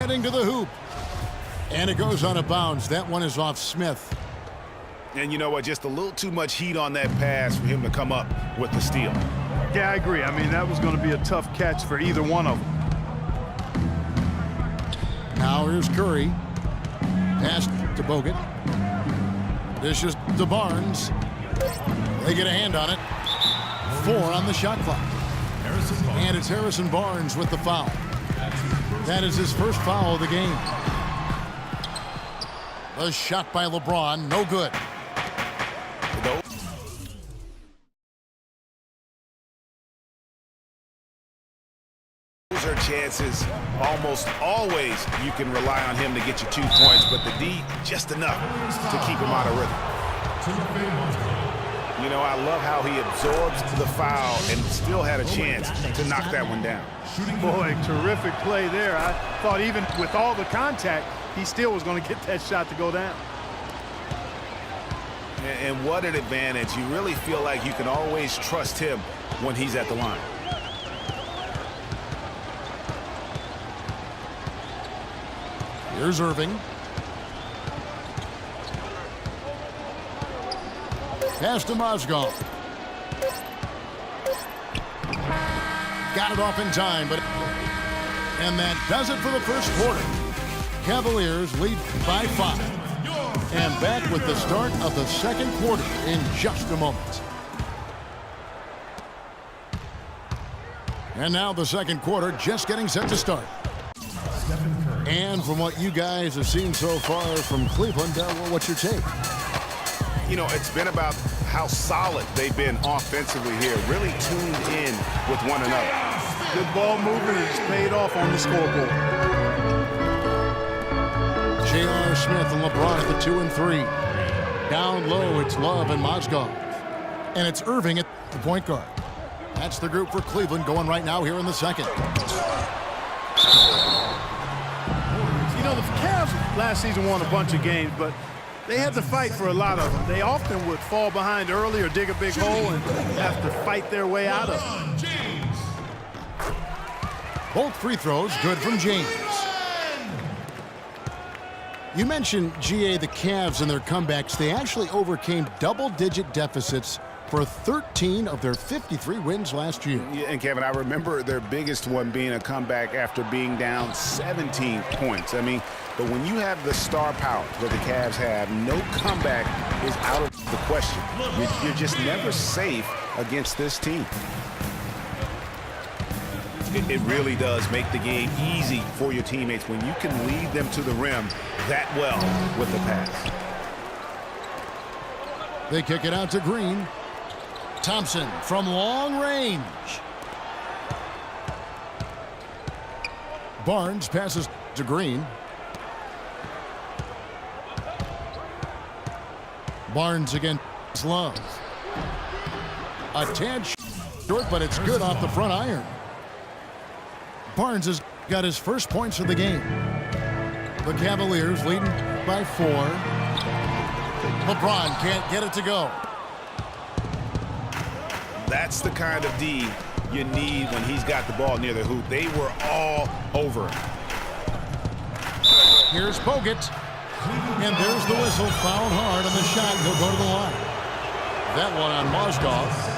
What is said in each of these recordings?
Heading to the hoop. And it goes out of bounds. That one is off Smith. And you know what? Just a little too much heat on that pass for him to come up with the steal. Yeah, I agree. I mean, that was going to be a tough catch for either one of them. Now here's Curry. Pass to Bogut. This is to Barnes. They get a hand on it. 4 on the shot clock. And it's Harrison Barnes with the foul. That is his first foul of the game. The shot by LeBron, no good. Those are chances. Almost always you can rely on him to get you 2 points, but the D, just enough to keep him out of rhythm. You know, I love how he absorbs the foul and still had a chance to knock that one down. Boy, terrific play there. I thought even with all the contact, he still was going to get that shot to go down. And what an advantage. You really feel like you can always trust him when he's at the line. Here's Irving. Pass to Mozgov. Got it off in time, but... And that does it for the first quarter. Cavaliers lead by 5. And back with the start of the second quarter in just a moment. And now the second quarter just getting set to start. And from what you guys have seen so far from Cleveland, what's your take? You know, it's been about how solid they've been offensively here, really tuned in with one another. Good ball movement has paid off on the scoreboard. J.R. Smith and LeBron at the 2 and 3. Down low, it's Love and Mozgov. And it's Irving at the point guard. That's the group for Cleveland going right now here in the second. You know, the Cavs last season won a bunch of games, but they had to fight for a lot of them. They often would fall behind early or dig a big hole and have to fight their way out of it. Both free throws good from James. You mentioned, GA, the Cavs and their comebacks. They actually overcame double-digit deficits for 13 of their 53 wins last year. Yeah, and Kevin, I remember their biggest one being a comeback after being down 17 points. I mean, but when you have the star power that the Cavs have, no comeback is out of the question. You're just never safe against this team. It really does make the game easy for your teammates when you can lead them to the rim that well with the pass. They kick it out to Green. Thompson from long range. Barnes passes to Green. Barnes against Love. A tad short, but it's good off the front iron. Barnes has got his first points of the game. The Cavaliers leading by 4. LeBron can't get it to go. That's the kind of D you need when he's got the ball near the hoop. They were all over him. Here's Bogut. And there's the whistle. Fouled hard on the shot. He'll go to the line. That one on Mozgov.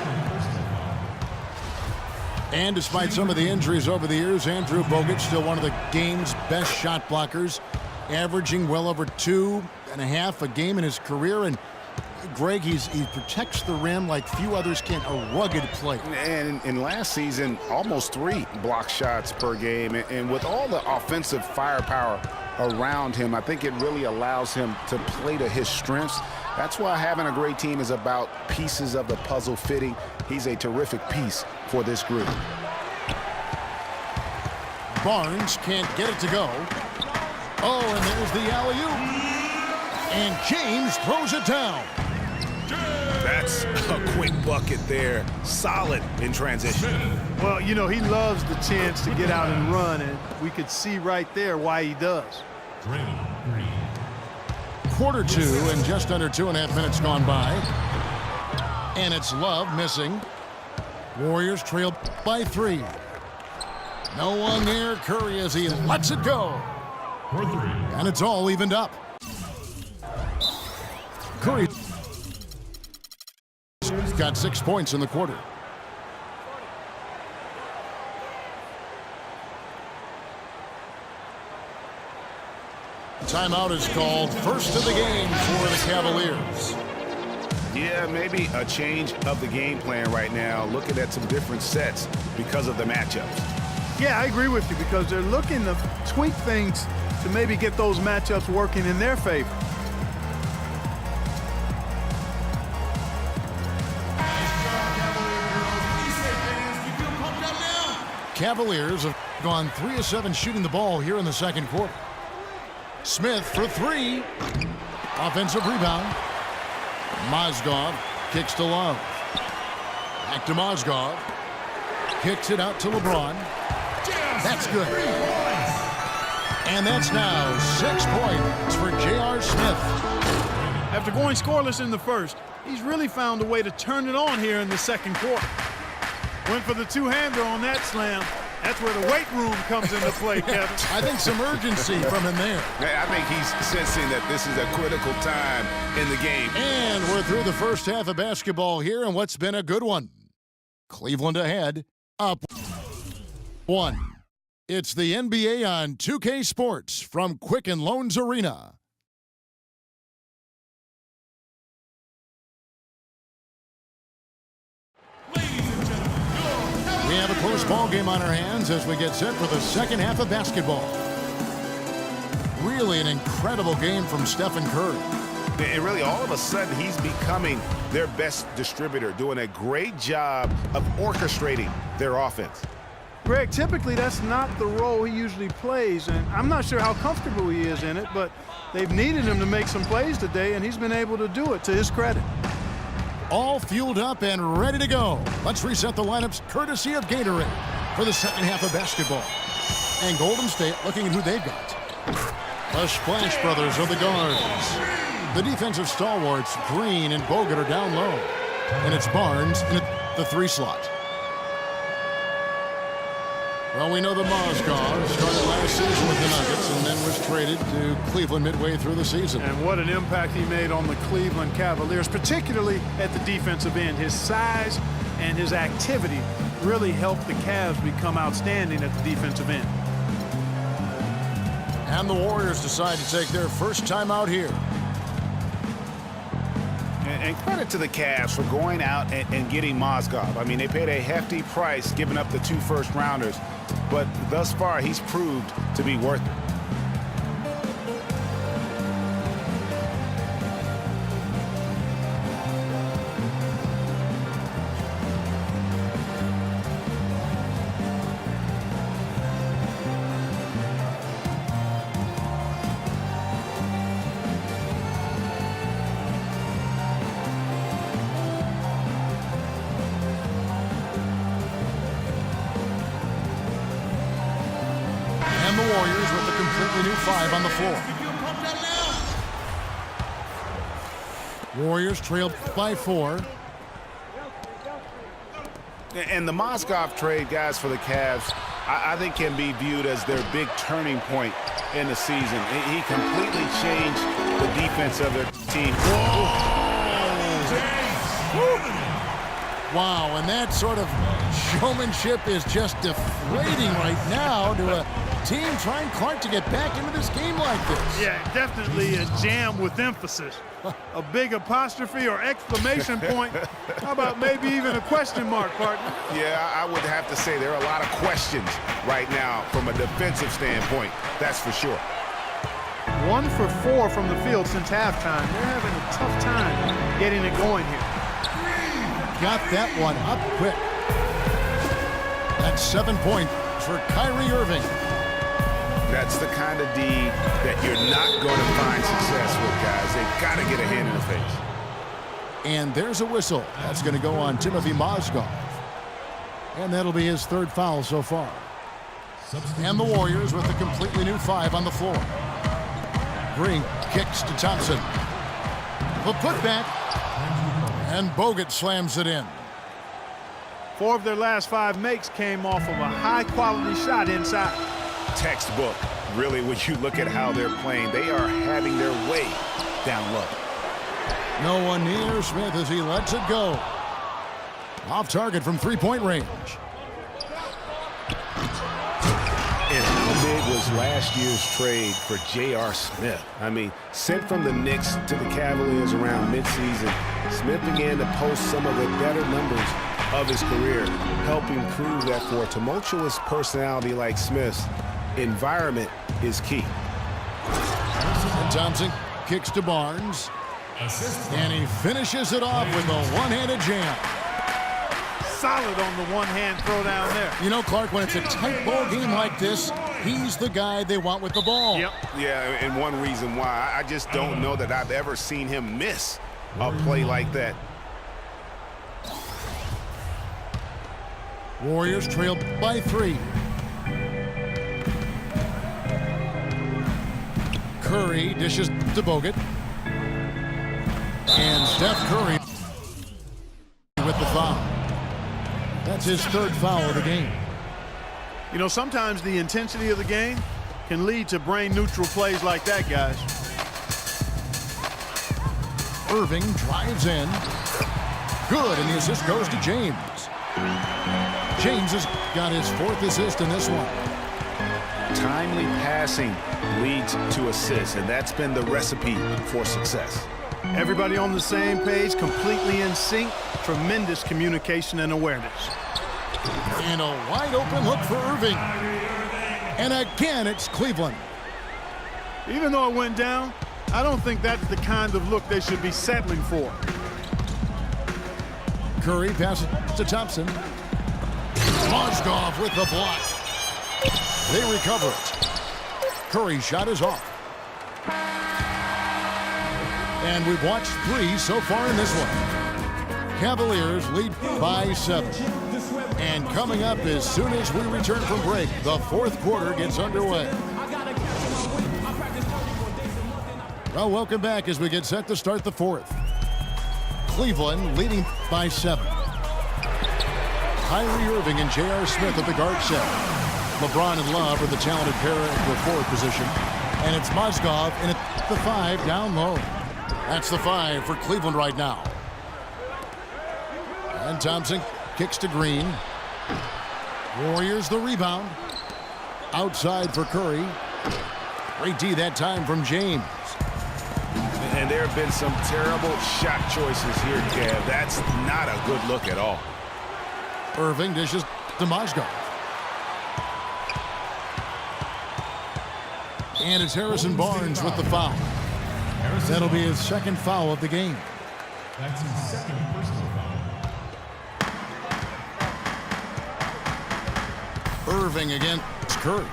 And despite some of the injuries over the years, Andrew Bogut still one of the game's best shot blockers, averaging well over 2.5 a game in his career. And Greg, he protects the rim like few others can. A rugged play. And in last season, almost 3 block shots per game. And with all the offensive firepower around him, I think it really allows him to play to his strengths. That's why having a great team is about pieces of the puzzle fitting. He's a terrific piece for this group. Barnes can't get it to go. Oh, and there's the alley-oop. And James throws it down. That's a quick bucket there. Solid in transition. Well, you know, he loves the chance to get out and run, and we could see right there why he does. Quarter 2 and just under 2.5 minutes gone by. And it's Love missing. Warriors trail by 3. No one near Curry as he lets it go. And it's all evened up. Curry's got 6 points in the quarter. Timeout is called. First of the game for the Cavaliers. Yeah, maybe a change of the game plan right now, looking at some different sets because of the matchups. Yeah, I agree with you because they're looking to tweak things to maybe get those matchups working in their favor. Cavaliers have gone 3 of 7 shooting the ball here in the second quarter. Smith for 3. Offensive rebound. Mozgov kicks to Love. Back to Mozgov. Kicks it out to LeBron. That's good. And that's now 6 points for J.R. Smith. After going scoreless in the first, he's really found a way to turn it on here in the second quarter. Went for the two-hander on that slam. That's where the weight room comes into play, Kevin. I think some urgency from him there. I think he's sensing that this is a critical time in the game. And we're through the first half of basketball here, and what's been a good one. Cleveland ahead, up 1. It's the NBA on 2K Sports from Quicken Loans Arena. We have a close ball game on our hands as we get set for the second half of basketball. Really an incredible game from Stephen Curry. And really, all of a sudden, he's becoming their best distributor, doing a great job of orchestrating their offense. Greg, typically that's not the role he usually plays, and I'm not sure how comfortable he is in it, but they've needed him to make some plays today, and he's been able to do it to his credit. All fueled up and ready to go. Let's reset the lineups courtesy of Gatorade for the second half of basketball. And Golden State looking at who they've got. The Splash Brothers are the guards. The defensive stalwarts, Green and Bogut, are down low. And it's Barnes in the 3 slot. Well, we know that Mozgov started last season with the Nuggets and then was traded to Cleveland midway through the season. And what an impact he made on the Cleveland Cavaliers, particularly at the defensive end. His size and his activity really helped the Cavs become outstanding at the defensive end. And the Warriors decide to take their first time out here. And credit to the Cavs for going out and getting Mozgov. I mean, they paid a hefty price giving up the 2 first-rounders, but thus far he's proved to be worth it. The Warriors with a completely new 5 on the floor. Warriors trailed by 4. And the Mozgov trade, guys, for the Cavs, I think can be viewed as their big turning point in the season. He completely changed the defense of their team. Wow, and that sort of showmanship is just deflating right now to a team trying Clark to get back into this game like this. Yeah, definitely a jam with emphasis. A big apostrophe or exclamation point. How about maybe even a question mark, partner? Yeah, I would have to say there are a lot of questions right now from a defensive standpoint. That's for sure. 1 for 4 from the field since halftime. They're having a tough time getting it going here. Got that one up quick. That's 7 points for Kyrie Irving. That's the kind of D that you're not going to find success with, guys. They've got to get a hand in the face. And there's a whistle. That's going to go on Timothy Mozgov. And that'll be his 3rd foul so far. And the Warriors with a completely new 5 on the floor. Green kicks to Thompson. The putback. And Bogut slams it in. 4 of their last 5 makes came off of a high-quality shot inside. Textbook Really, when you look at how they're playing, they are having their way down low. No one near Smith as he lets it go. Off target from three-point range. And how big was last year's trade for J.R. Smith? I mean, sent from the Knicks to the Cavaliers around midseason, Smith began to post some of the better numbers of his career, helping prove that for a tumultuous personality like Smith's, environment is key. And Thompson kicks to Barnes. And he finishes it off with a one-handed jam. Solid on the one-hand throw down there. You know, Clark, when it's a tight ball game like this, he's the guy they want with the ball. Yep. Yeah, and one reason why, I just don't know that I've ever seen him miss a play like that. Warriors trail by 3. Curry dishes to Bogut. And Steph Curry with the foul. That's his 3rd foul of the game. You know, sometimes the intensity of the game can lead to brain-neutral plays like that, guys. Irving drives in. Good, and the assist goes to James. James has got his 4th assist in this one. Timely passing leads to assists, and that's been the recipe for success. Everybody on the same page, completely in sync. Tremendous communication and awareness. And a wide open look for Irving. And again, it's Cleveland. Even though it went down, I don't think that's the kind of look they should be settling for. Curry passes to Thompson. Mozgov with the block. They recover it. Curry's shot is off. And we've watched 3 so far in this one. Cavaliers lead by 7. And coming up as soon as we return from break, the 4th quarter gets underway. Well, welcome back as we get set to start the 4th. Cleveland leading by 7. Kyrie Irving and J.R. Smith at the guard set. LeBron and Love are the talented pair at the forward position. And it's Mozgov in at the 5 down low. That's the 5 for Cleveland right now. And Thompson kicks to Green. Warriors the rebound. Outside for Curry. Great D that time from James. And there have been some terrible shot choices here, Kev. That's not a good look at all. Irving dishes to Mozgov. And it's Harrison Barnes with the foul. That'll be his 2nd foul of the game. That's his 2nd personal foul. Irving against Curry.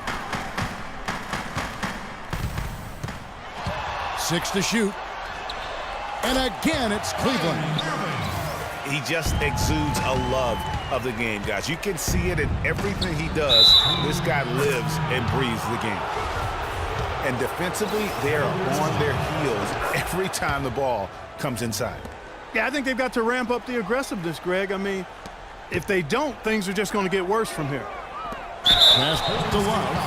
6 to shoot. And again, it's Cleveland. He just exudes a love of the game, guys. You can see it in everything he does. This guy lives and breathes the game. And defensively, they are on their heels every time the ball comes inside. Yeah, I think they've got to ramp up the aggressiveness, Greg. I mean, if they don't, things are just going to get worse from here. Pass to Love.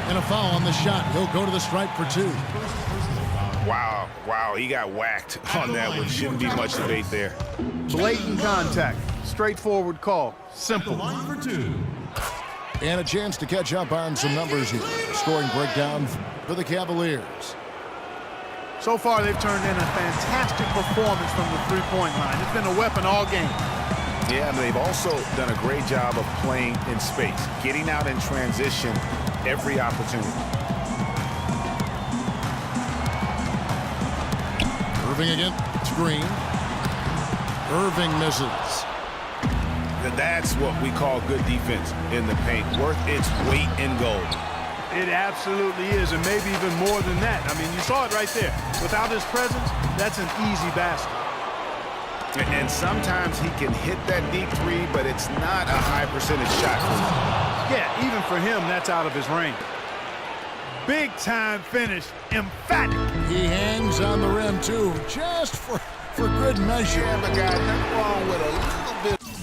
And a foul on the shot. He'll go to the stripe for 2. Wow, he got whacked on that one. Shouldn't be much debate there. Blatant contact. Straightforward call. Simple. Line for 2. And a chance to catch up on some numbers here. Scoring breakdown for the Cavaliers. So far, they've turned in a fantastic performance from the three-point line. It's been a weapon all game. Yeah, and they've also done a great job of playing in space, getting out in transition every opportunity. Irving against Green. Irving misses. That's what we call good defense in the paint, worth its weight in gold. It absolutely is, and maybe even more than that. I mean, you saw it right there. Without his presence, that's an easy basket. And sometimes he can hit that deep 3, but it's not a high percentage shot. Yeah, even for him, that's out of his range. Big time finish, emphatic. He hangs on the rim, too, just for good measure. Yeah, but guys, nothing wrong with a little bit.